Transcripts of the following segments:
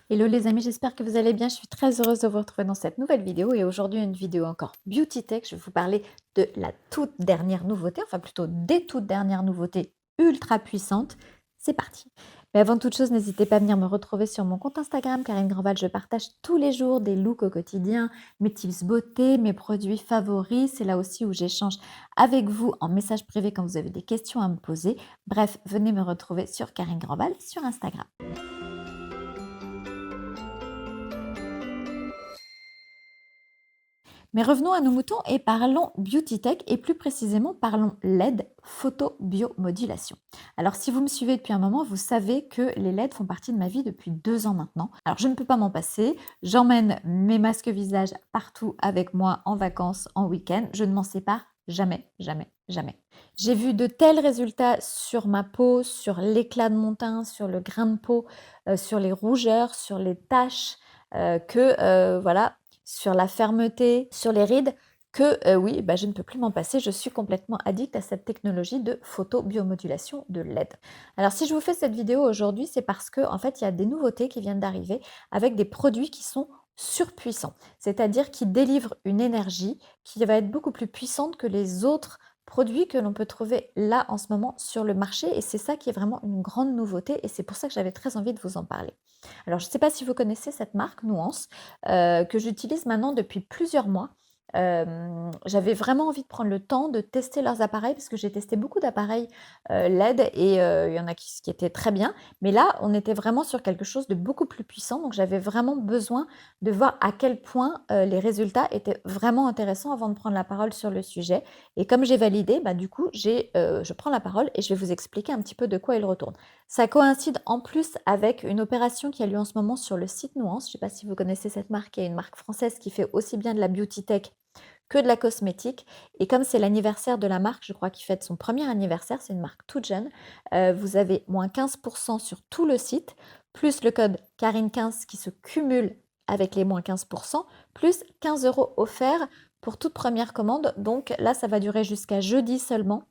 Hello les amis, j'espère que vous allez bien. Je suis très heureuse de vous retrouver dans cette nouvelle vidéo et aujourd'hui une vidéo encore Beauty Tech. Je vais vous parler de la toute dernière nouveauté, enfin plutôt des toutes dernières nouveautés ultra puissantes. C'est parti. Mais avant toute chose, n'hésitez pas à venir me retrouver sur mon compte Instagram, Karine Grandval. Je partage tous les jours des looks au quotidien, mes tips beauté, mes produits favoris. C'est là aussi où j'échange avec vous en message privé quand vous avez des questions à me poser. Bref, venez me retrouver sur Karine Grandval sur Instagram. Mais revenons à nos moutons et parlons Beauty Tech et plus précisément parlons LED, photobiomodulation. Alors si vous me suivez depuis un moment, vous savez que les LED font partie de ma vie depuis 2 ans maintenant. Alors je ne peux pas m'en passer, j'emmène mes masques visage partout avec moi en vacances, en week-end, je ne m'en sépare jamais, jamais, jamais. J'ai vu de tels résultats sur ma peau, sur l'éclat de mon teint, sur le grain de peau, sur les rougeurs, sur les taches, voilà, sur la fermeté, sur les rides, que oui, bah, je ne peux plus m'en passer. Je suis complètement addict à cette technologie de photobiomodulation de LED. Alors si je vous fais cette vidéo aujourd'hui, c'est parce que en fait, il y a des nouveautés qui viennent d'arriver avec des produits qui sont surpuissants, c'est-à-dire qui délivrent une énergie qui va être beaucoup plus puissante que les autres produits que l'on peut trouver là en ce moment sur le marché et c'est ça qui est vraiment une grande nouveauté et c'est pour ça que j'avais très envie de vous en parler. Alors je ne sais pas si vous connaissez cette marque Nuance, que j'utilise maintenant depuis plusieurs mois. J'avais vraiment envie de prendre le temps de tester leurs appareils parce que j'ai testé beaucoup d'appareils, LED et il y en a qui étaient très bien. Mais là, on était vraiment sur quelque chose de beaucoup plus puissant, donc j'avais vraiment besoin de voir à quel point, les résultats étaient vraiment intéressants avant de prendre la parole sur le sujet et comme j'ai validé, bah, du coup, je prends la parole et je vais vous expliquer un petit peu de quoi il retourne. Ça coïncide en plus avec une opération qui a lieu en ce moment sur le site Nuance. Je ne sais pas si vous connaissez cette marque, qui est une marque française qui fait aussi bien de la beauty tech que de la cosmétique. Et comme c'est l'anniversaire de la marque, je crois qu'il fête son premier anniversaire, c'est une marque toute jeune, vous avez moins 15% sur tout le site, plus le code Karine15 qui se cumule avec les moins 15%, plus 15 € offerts pour toute première commande. Donc là, ça va durer jusqu'à jeudi seulement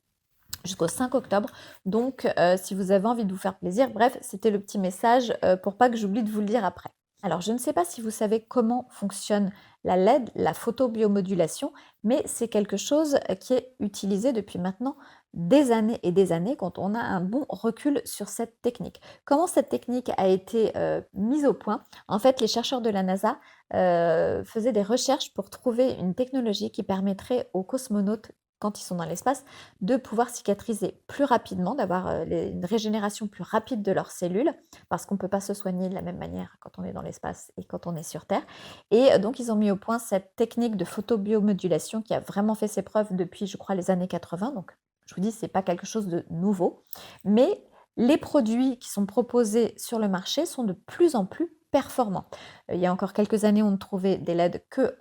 jusqu'au 5 octobre. Donc, si vous avez envie de vous faire plaisir, bref, c'était le petit message pour pas que j'oublie de vous le dire après. Alors, je ne sais pas si vous savez comment fonctionne la LED, la photobiomodulation, mais c'est quelque chose qui est utilisé depuis maintenant des années et des années quand on a un bon recul sur cette technique. Comment cette technique a été mise au point? En fait, les chercheurs de la NASA faisaient des recherches pour trouver une technologie qui permettrait aux cosmonautes quand ils sont dans l'espace, de pouvoir cicatriser plus rapidement, d'avoir une régénération plus rapide de leurs cellules, parce qu'on ne peut pas se soigner de la même manière quand on est dans l'espace et quand on est sur Terre. Et donc, ils ont mis au point cette technique de photobiomodulation qui a vraiment fait ses preuves depuis, je crois, les années 80. Donc, je vous dis, ce n'est pas quelque chose de nouveau. Mais les produits qui sont proposés sur le marché sont de plus en plus performants. Il y a encore quelques années, on ne trouvait des LED que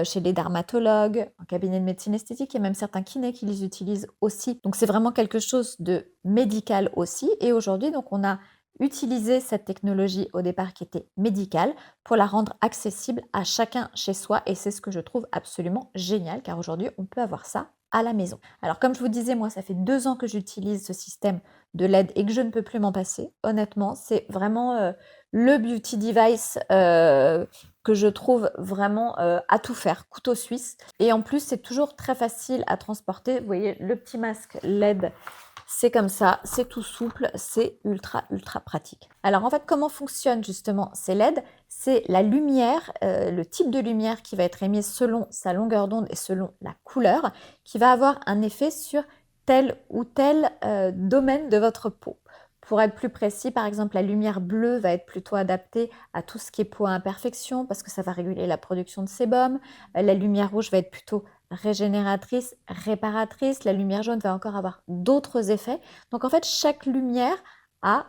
chez les dermatologues, en cabinet de médecine esthétique, il y a même certains kinés qui les utilisent aussi. Donc c'est vraiment quelque chose de médical aussi. Et aujourd'hui, donc on a utilisé cette technologie au départ qui était médicale pour la rendre accessible à chacun chez soi. Et c'est ce que je trouve absolument génial, car aujourd'hui, on peut avoir ça à la maison. Alors comme je vous disais, moi, ça fait 2 ans que j'utilise ce système de LED et que je ne peux plus m'en passer. Honnêtement, c'est vraiment le beauty device que je trouve vraiment à tout faire, couteau suisse. Et en plus, c'est toujours très facile à transporter. Vous voyez, le petit masque LED, c'est comme ça, c'est tout souple, c'est ultra, ultra pratique. Alors en fait, comment fonctionnent justement ces LED? C'est la lumière, le type de lumière qui va être émis selon sa longueur d'onde et selon la couleur, qui va avoir un effet sur tel ou tel domaine de votre peau. Pour être plus précis, par exemple, la lumière bleue va être plutôt adaptée à tout ce qui est peau à imperfection parce que ça va réguler la production de sébum. La lumière rouge va être plutôt régénératrice, réparatrice. La lumière jaune va encore avoir d'autres effets. Donc en fait, chaque lumière a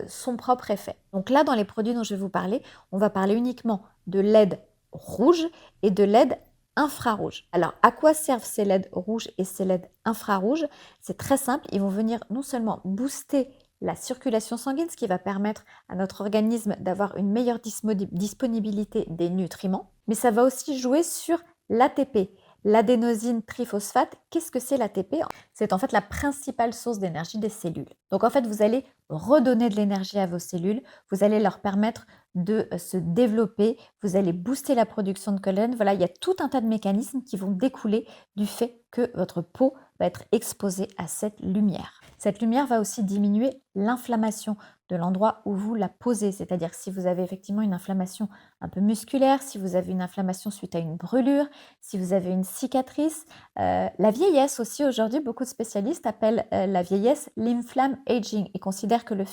son propre effet. Donc là, dans les produits dont je vais vous parler, on va parler uniquement de LED rouge et de LED infrarouge. Alors, à quoi servent ces LED rouges et ces LED infrarouges? C'est très simple, ils vont venir non seulement booster la circulation sanguine, ce qui va permettre à notre organisme d'avoir une meilleure disponibilité des nutriments, mais ça va aussi jouer sur l'ATP, L'adénosine triphosphate, qu'est-ce que c'est l'ATP? C'est en fait la principale source d'énergie des cellules. Donc en fait, vous allez redonner de l'énergie à vos cellules, vous allez leur permettre de se développer, vous allez booster la production de collagène. Voilà, il y a tout un tas de mécanismes qui vont découler du fait que votre peau va être exposée à cette lumière. Cette lumière va aussi diminuer l'inflammation de l'endroit où vous la posez, c'est-à-dire que si vous avez effectivement une inflammation un peu musculaire, si vous avez une inflammation suite à une brûlure, si vous avez une cicatrice, la vieillesse aussi aujourd'hui, beaucoup de spécialistes appellent la vieillesse l'inflamm aging et considèrent que le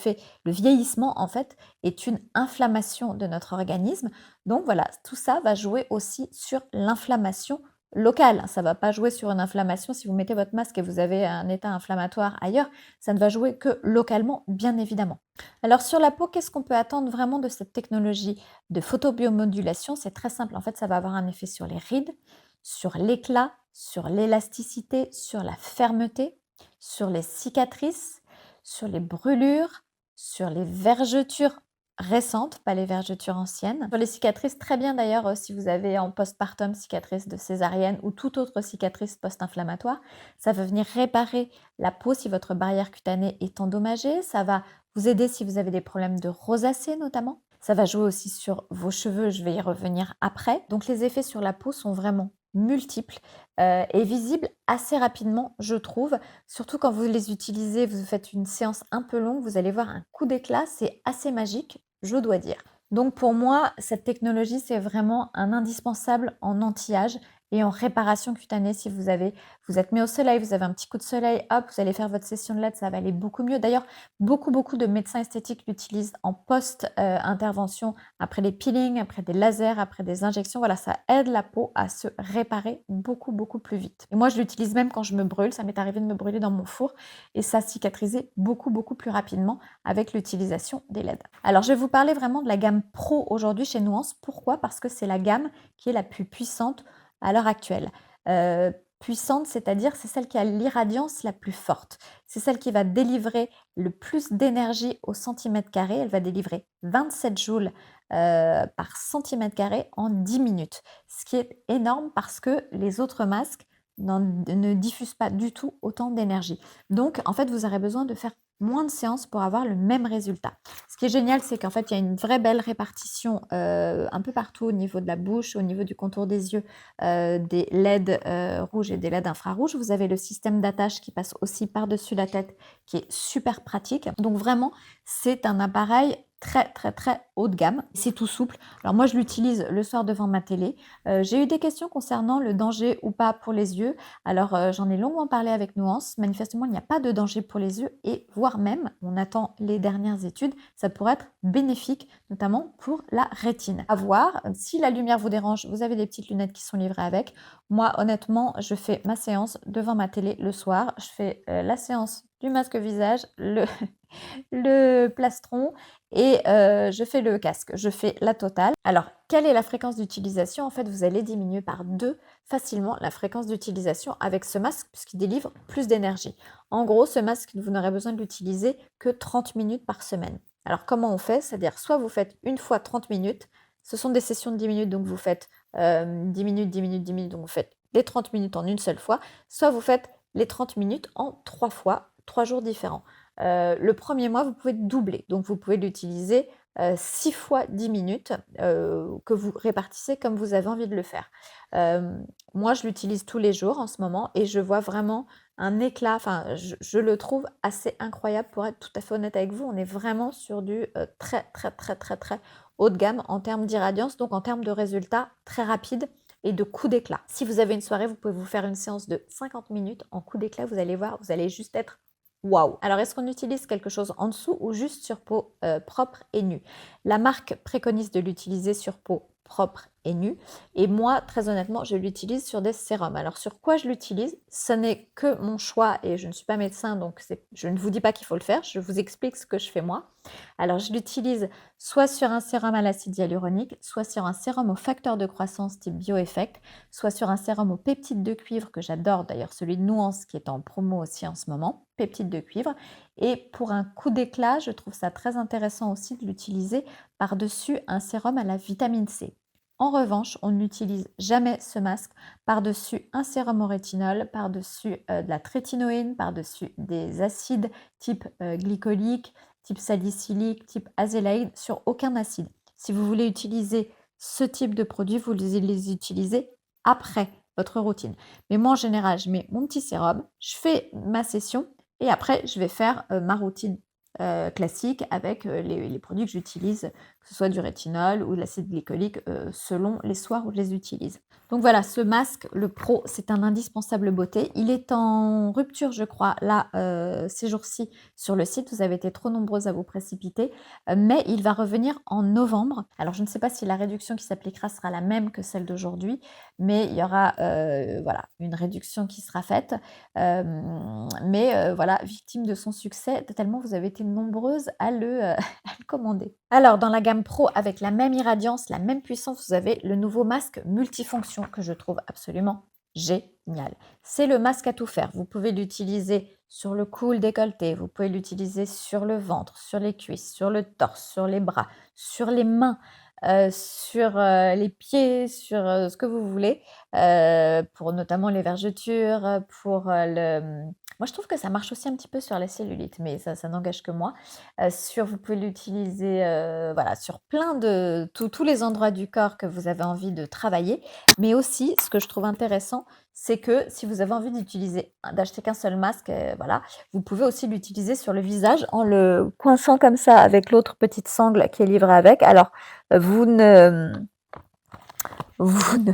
vieillissement en fait est une inflammation de notre organisme. Donc voilà, tout ça va jouer aussi sur l'inflammation locale. Ça ne va pas jouer sur une inflammation si vous mettez votre masque et vous avez un état inflammatoire ailleurs. Ça ne va jouer que localement, bien évidemment. Alors sur la peau, qu'est-ce qu'on peut attendre vraiment de cette technologie de photobiomodulation? C'est très simple. En fait, ça va avoir un effet sur les rides, sur l'éclat, sur l'élasticité, sur la fermeté, sur les cicatrices, sur les brûlures, sur les vergetures récentes, pas les vergetures anciennes. Sur les cicatrices, très bien d'ailleurs si vous avez en postpartum cicatrice de césarienne ou toute autre cicatrice post-inflammatoire, ça va venir réparer la peau si votre barrière cutanée est endommagée, ça va vous aider si vous avez des problèmes de rosacée notamment. Ça va jouer aussi sur vos cheveux, je vais y revenir après. Donc les effets sur la peau sont vraiment multiples et visibles assez rapidement, je trouve. Surtout quand vous les utilisez, vous faites une séance un peu longue, vous allez voir un coup d'éclat, c'est assez magique, je dois dire. Donc pour moi, cette technologie, c'est vraiment un indispensable en anti-âge et en réparation cutanée si vous êtes mis au soleil, vous avez un petit coup de soleil, hop, vous allez faire votre session de LED, ça va aller beaucoup mieux. D'ailleurs, beaucoup de médecins esthétiques l'utilisent en post-intervention, après les peelings, après des lasers, après des injections. Voilà, ça aide la peau à se réparer beaucoup plus vite. Et moi, je l'utilise même quand je me brûle. Ça m'est arrivé de me brûler dans mon four et ça cicatrisait beaucoup plus rapidement avec l'utilisation des LED. Alors, je vais vous parler vraiment de la gamme Pro aujourd'hui chez Nuance. Pourquoi? Parce que c'est la gamme qui est la plus puissante à l'heure actuelle. Puissante, c'est-à-dire c'est celle qui a l'irradiance la plus forte. C'est celle qui va délivrer le plus d'énergie au centimètre carré. Elle va délivrer 27 joules par centimètre carré en 10 minutes. Ce qui est énorme parce que les autres masques ne diffusent pas du tout autant d'énergie. Donc, en fait, vous aurez besoin de faire moins de séances pour avoir le même résultat. Ce qui est génial, c'est qu'en fait, il y a une vraie belle répartition un peu partout au niveau de la bouche, au niveau du contour des yeux, des LED rouges et des LED infrarouges. Vous avez le système d'attache qui passe aussi par-dessus la tête, qui est super pratique. Donc vraiment, c'est un appareil très haut de gamme. C'est tout souple. Alors moi, je l'utilise le soir devant ma télé. J'ai eu des questions concernant le danger ou pas pour les yeux. Alors, j'en ai longuement parlé avec Nuance. Manifestement, il n'y a pas de danger pour les yeux et voire même, on attend les dernières études, ça pourrait être bénéfique, notamment pour la rétine. À voir, si la lumière vous dérange, vous avez des petites lunettes qui sont livrées avec. Moi, honnêtement, je fais ma séance devant ma télé le soir. Je fais la séance du masque visage, le plastron et je fais le casque, je fais la totale. Alors, quelle est la fréquence d'utilisation? En fait, vous allez diminuer par 2 facilement la fréquence d'utilisation avec ce masque puisqu'il délivre plus d'énergie. En gros, ce masque, vous n'aurez besoin de l'utiliser que 30 minutes par semaine. Alors, comment on fait? C'est-à-dire soit vous faites une fois 30 minutes, ce sont des sessions de 10 minutes, donc vous faites 10 minutes, 10 minutes, 10 minutes, donc vous faites les 30 minutes en une seule fois, soit vous faites les 30 minutes en 3 fois, 3 jours différents. Le premier mois, vous pouvez doubler. Donc, vous pouvez l'utiliser 6 fois 10 minutes que vous répartissez comme vous avez envie de le faire. Moi, je l'utilise tous les jours en ce moment et je vois vraiment un éclat. Enfin, je le trouve assez incroyable pour être tout à fait honnête avec vous. On est vraiment sur du très haut de gamme en termes d'irradiance, donc en termes de résultats très rapides et de coup d'éclat. Si vous avez une soirée, vous pouvez vous faire une séance de 50 minutes en coup d'éclat. Vous allez voir, vous allez juste être waouh! Alors, est-ce qu'on utilise quelque chose en dessous ou juste sur peau propre et nue? La marque préconise de l'utiliser sur peau propre et nue. Et moi, très honnêtement, je l'utilise sur des sérums. Alors, sur quoi je l'utilise? Ce n'est que mon choix et je ne suis pas médecin, donc je ne vous dis pas qu'il faut le faire. Je vous explique ce que je fais moi. Alors, je l'utilise soit sur un sérum à l'acide hyaluronique, soit sur un sérum au facteur de croissance type BioEffect, soit sur un sérum aux peptides de cuivre que j'adore, d'ailleurs celui de Nuance qui est en promo aussi en ce moment, peptides de cuivre. Et pour un coup d'éclat, je trouve ça très intéressant aussi de l'utiliser par-dessus un sérum à la vitamine C. En revanche, on n'utilise jamais ce masque par-dessus un sérum au rétinol, par-dessus de la trétinoïne, par-dessus des acides type glycolique, type salicylique, type azélaïde, sur aucun acide. Si vous voulez utiliser ce type de produit, vous les utilisez après votre routine. Mais moi, en général, je mets mon petit sérum, je fais ma session et après, je vais faire ma routine classique avec les produits que j'utilise, que ce soit du rétinol ou de l'acide glycolique, selon les soirs où je les utilise. Donc voilà, ce masque, le Pro, c'est un indispensable beauté. Il est en rupture, je crois, là, ces jours-ci sur le site. Vous avez été trop nombreuses à vous précipiter, mais il va revenir en novembre. Alors, je ne sais pas si la réduction qui s'appliquera sera la même que celle d'aujourd'hui, mais il y aura voilà, une réduction qui sera faite. Mais voilà, victime de son succès, tellement vous avez été nombreuses à à le commander. Alors, dans la gamme Pro, avec la même irradiance, la même puissance, vous avez le nouveau masque multifonction que je trouve absolument génial. C'est le masque à tout faire. Vous pouvez l'utiliser sur le cou, le décolleté, vous pouvez l'utiliser sur le ventre, sur les cuisses, sur le torse, sur les bras, sur les mains, sur les pieds, sur ce que vous voulez, pour notamment les vergetures, pour moi, je trouve que ça marche aussi un petit peu sur la cellulite, mais ça n'engage que moi. Vous pouvez l'utiliser, voilà, sur plein de tous les endroits du corps que vous avez envie de travailler. Mais aussi, ce que je trouve intéressant, c'est que si vous avez envie d'acheter qu'un seul masque, voilà, vous pouvez aussi l'utiliser sur le visage en le coinçant comme ça avec l'autre petite sangle qui est livrée avec. Alors, vous ne vous ne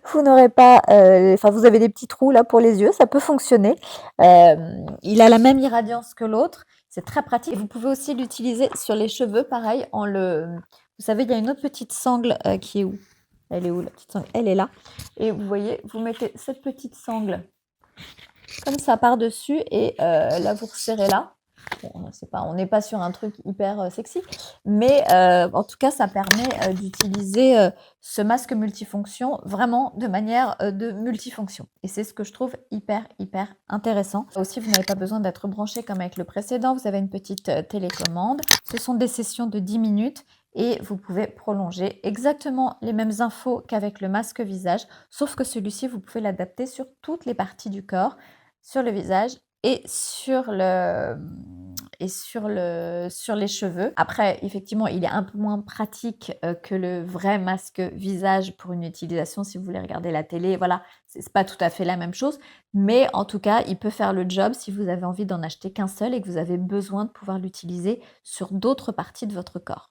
vous n'aurez pas, enfin vous avez des petits trous là pour les yeux, ça peut fonctionner. Il a la même irradiance que l'autre, c'est très pratique et vous pouvez aussi l'utiliser sur les cheveux pareil vous savez, il y a une autre petite sangle, qui est où? Elle est où la petite sangle? Elle est là et vous voyez, vous mettez cette petite sangle comme ça par-dessus et là vous resserrez là. Bon, on n'est pas sur un truc hyper sexy, mais en tout cas, ça permet d'utiliser ce masque multifonction vraiment de manière de multifonction. Et c'est ce que je trouve hyper, hyper intéressant. Aussi, vous n'avez pas besoin d'être branché comme avec le précédent. Vous avez une petite télécommande. Ce sont des sessions de 10 minutes et vous pouvez prolonger exactement les mêmes infos qu'avec le masque visage, sauf que celui-ci, vous pouvez l'adapter sur toutes les parties du corps, sur le visage et sur les cheveux. Après, effectivement, il est un peu moins pratique que le vrai masque visage pour une utilisation si vous voulez regarder la télé. Voilà, c'est pas tout à fait la même chose, mais en tout cas, il peut faire le job si vous avez envie d'en acheter qu'un seul et que vous avez besoin de pouvoir l'utiliser sur d'autres parties de votre corps.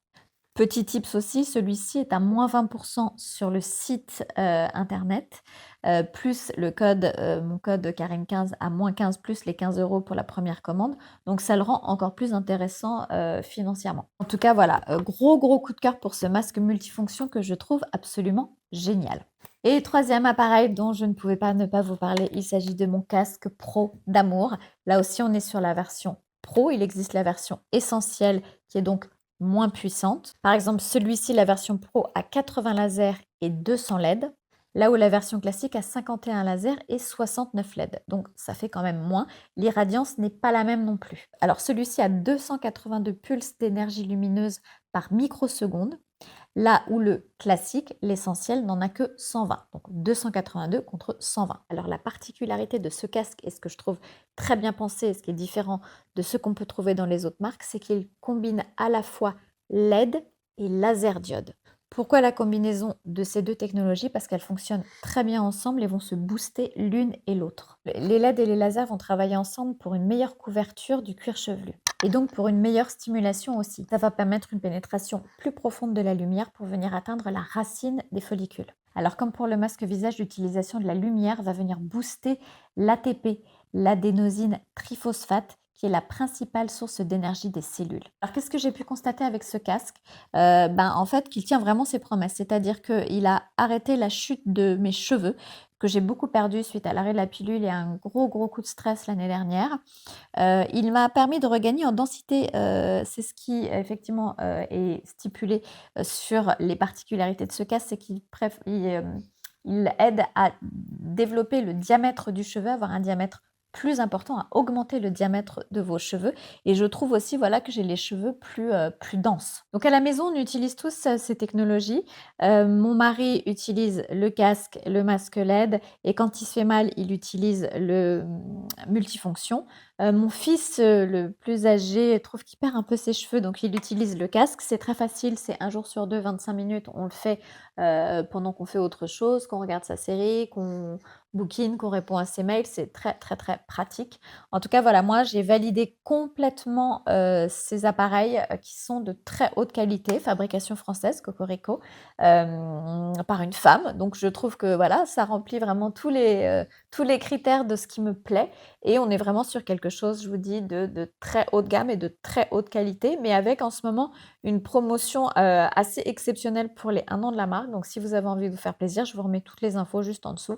Petit tips aussi, celui-ci est à moins 20% sur le site internet, plus mon code Karine15 à moins 15 plus les 15 € pour la première commande. Donc ça le rend encore plus intéressant financièrement. En tout cas, voilà, gros coup de cœur pour ce masque multifonction que je trouve absolument génial. Et troisième appareil dont je ne pouvais pas ne pas vous parler, il s'agit de mon casque Pro d'Amour. Là aussi, on est sur la version Pro. Il existe la version essentielle qui est donc moins puissante. Par exemple, celui-ci, la version Pro, a 80 lasers et 200 LED, là où la version classique a 51 lasers et 69 LED. Donc, ça fait quand même moins. L'irradiance n'est pas la même non plus. Alors, celui-ci a 282 pulses d'énergie lumineuse par microseconde, là où le classique, l'essentiel, n'en a que 120. Donc 282 contre 120. Alors la particularité de ce casque, et ce que je trouve très bien pensé, et ce qui est différent de ce qu'on peut trouver dans les autres marques, c'est qu'il combine à la fois LED et laser diode. Pourquoi la combinaison de ces deux technologies? Parce qu'elles fonctionnent très bien ensemble et vont se booster l'une et l'autre. Les LED et les lasers vont travailler ensemble pour une meilleure couverture du cuir chevelu et donc pour une meilleure stimulation aussi. Ça va permettre une pénétration plus profonde de la lumière pour venir atteindre la racine des follicules. Alors comme pour le masque visage, l'utilisation de la lumière va venir booster l'ATP, l'adénosine triphosphate, qui est la principale source d'énergie des cellules. Alors qu'est-ce que j'ai pu constater avec ce casque? En fait, qu'il tient vraiment ses promesses, c'est-à-dire qu'il a arrêté la chute de mes cheveux, que j'ai beaucoup perdu suite à l'arrêt de la pilule et à un gros coup de stress l'année dernière. Il m'a permis de regagner en densité, c'est ce qui effectivement, est stipulé, sur les particularités de ce casque, c'est il aide à développer le diamètre du cheveu, avoir un diamètre plus important à augmenter le diamètre de vos cheveux et je trouve aussi, voilà, que j'ai les cheveux plus denses. Donc à la maison, on utilise tous, ces technologies. Mon mari utilise le casque, le masque LED et quand il se fait mal, il utilise le, multifonction. Mon fils, le plus âgé, trouve qu'il perd un peu ses cheveux, donc il utilise le casque. C'est très facile, c'est un jour sur 2, 25 minutes, on le fait, pendant qu'on fait autre chose, qu'on regarde sa série, qu'on bouquine, qu'on répond à ses mails. C'est très, très, très pratique. En tout cas, voilà, moi, j'ai validé complètement, ces appareils, qui sont de très haute qualité, fabrication française, Cocorico, par une femme. Donc je trouve que, voilà, ça remplit vraiment tous les critères de ce qui me plaît et on est vraiment sur quelque chose, je vous dis, de très haut de gamme et de très haute qualité, mais avec en ce moment une promotion, assez exceptionnelle pour les 1 an de la marque. Donc si vous avez envie de vous faire plaisir, je vous remets toutes les infos juste en dessous.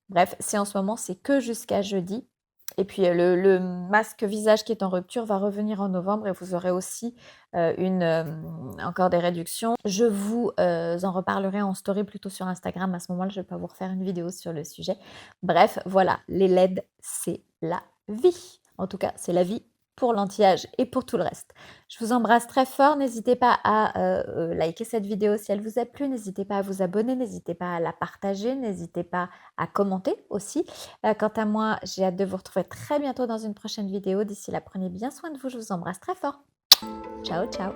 Bref, c'est en ce moment, c'est que jusqu'à jeudi et puis, le masque visage qui est en rupture va revenir en novembre et vous aurez aussi, encore des réductions. Je vous, en reparlerai en story plutôt sur Instagram. À ce moment-là, je vais pas vous refaire une vidéo sur le sujet. Bref, voilà, les LED, c'est la vie. En tout cas, c'est la vie pour l'anti-âge et pour tout le reste. Je vous embrasse très fort. N'hésitez pas à, liker cette vidéo si elle vous a plu. N'hésitez pas à vous abonner. N'hésitez pas à la partager. N'hésitez pas à commenter aussi. Quant à moi, j'ai hâte de vous retrouver très bientôt dans une prochaine vidéo. D'ici là, prenez bien soin de vous. Je vous embrasse très fort. Ciao, ciao.